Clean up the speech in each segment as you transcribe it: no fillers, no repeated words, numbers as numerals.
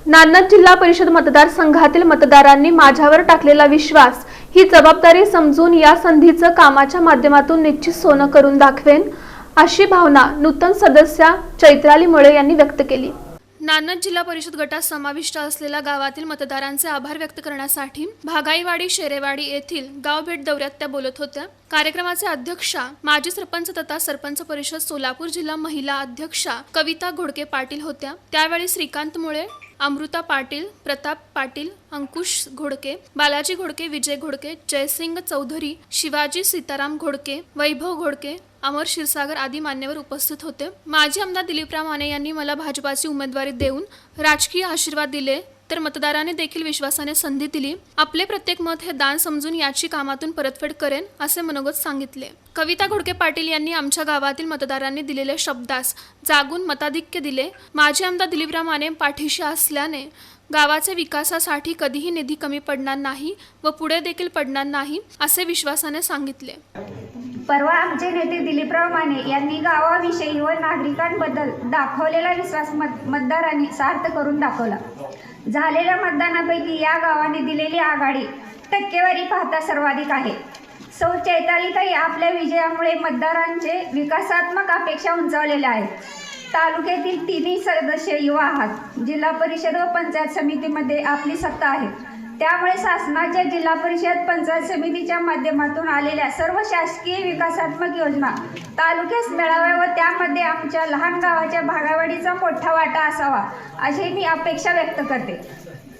नान्नज जिल्हा परिषद मतदारसंघातील मतदारांनी माझ्यावर टाकलेला विश्वास ही जबाबदारी समजून या संधीचं कामाच्या माध्यमातून निश्चित सोनं करून दाखवेन, अशी भावना नूतन सदस्या चैत्राली मुळे यांनी व्यक्त केली। नान्नज जिल्हा परिषद गटात समाविष्ट असलेल्या गावातील मतदारांचे आभार व्यक्त करण्यासाठी भागाईवाडी शेरेवाडी येथील गाव भेट दौऱ्यात त्या बोलत होत्या। कार्यक्रमाचे अध्यक्षा माजी सरपंच तथा सरपंच परिषद सोलापूर जिल्हा महिला अध्यक्षा कविता घोडके पाटील होत्या। त्यावेळी श्रीकांत मुळे, अमृता पाटील, प्रताप पाटील, अंकुश घोडके, बालाजी घोडके, विजय घोडके, जयसिंग चौधरी, शिवाजी सीताराम घोडके, वैभव घोडके, अमर क्षीरसागर आदी मान्यवर उपस्थित होते। माजी आमदार दिलीपराव माने यांनी मला भाजपाची उमेदवारी देऊन राजकीय आशीर्वाद दिले, तर मतदारांनी देखील विश्वासाने संधी दिली। आपले प्रत्येक मत हे दान समजून याची कामातून परतफेड करेन, असे मनोगत सांगितले। कविता घोडके पाटील यांनी आमच्या गावातील मतदारांनी दिलेल्या शब्दास जागून मताधिक्य दिले। माजी आमदार दिलीपराव माने पाठीशी असल्याने गावाचे विकासासाठी कधीही निधी कमी पडणार नाही व पुढे देखील पडणार नाही, असे विश्वासाने सांगितले। परवा आमचे नेते दिलीपराव माने यांनी गावाविषयी व नागरिकांबद्दल दाखवलेला विश्वास मतदारांनी सार्थ करून दाखवला। झालेल्या मतदानापैकी या गावाने दिलेली आघाडी टक्केवारी पाहता सर्वाधिक आहे। सौ चैतालीताई आपल्या विजयामुळे मतदारांचे विकासात्मक अपेक्षा उंचावलेल्या आहेत। तालुक्यातील तिन्ही सदस्य युवा आहात। जिल्हा परिषद व पंचायत समितीमध्ये आपली सत्ता आहे, त्यामुळे शासनाच्या जिल्हा परिषद पंचायत समितीच्या माध्यमातून आलेल्या सर्व शासकीय विकासात्मक योजना तालुक्यास मिळाव्या व त्यामध्ये आमच्या लहान गावाच्या भागावाडीचा मोठा वाटा असावा, अशी मी अपेक्षा व्यक्त करते।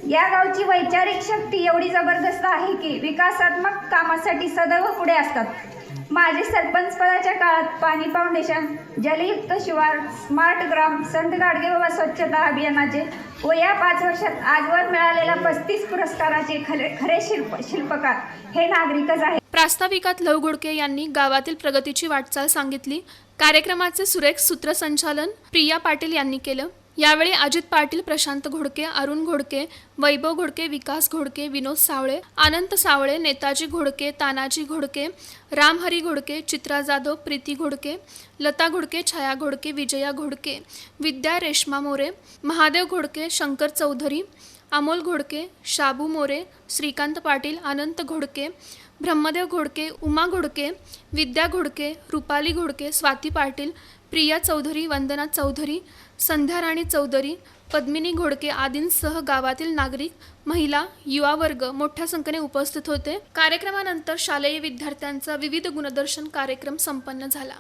या गावची वैचारिक शक्ती एवढी जबरदस्त आहे की विकासात्मक कामासाठी सदैव पुढे असतात। माझे सरपंच पदाच्या काळात पाणी फाउंडेशन, जलयुक्त शिवार, स्मार्ट ग्राम, संत गाडगेबाबा स्वच्छता अभियानाचे व या 5 वर्षात आजवर मिळालेल्या 35 पुरस्काराचे खरे शिल्पकार हे नागरिकच आहेत। प्रास्ताविकात लव घोडके यांनी गावातील प्रगतीची वाटचाल सांगितली। कार्यक्रमाचे सुरेख सूत्रसंचालन प्रिया पाटील यांनी केलं। यावेळी अजित पाटील, प्रशांत घोडके, अरुण घोडके, वैभव घोडके, विकास घोडके, विनोद सावळे, अनंत सावळे, नेताजी घोडके, तानाजी घोडके, रामहरी घोडके, चित्रा जाधव, प्रीती घोडके, लता घोडके, छाया घोडके, विजया घोडके, विद्या रेश्मा मोरे, महादेव घोडके, शंकर चौधरी, अमोल घोडके, शाबू मोरे, श्रीकांत पाटील, अनंत घोडके, ब्रह्मदेव घोडके, उमा घोडके, विद्या घोडके, रुपाली घोडके, स्वाती पाटील, प्रिया चौधरी, वंदना चौधरी, संध्या राणी चौधरी, पद्मिनी घोडके आदींसह गावातील नागरिक, महिला, युवा वर्ग मोठ्या संख्येने उपस्थित होते। कार्यक्रमानंतर शालेय विद्यार्थ्यांचा विविध गुणदर्शन कार्यक्रम संपन्न झाला।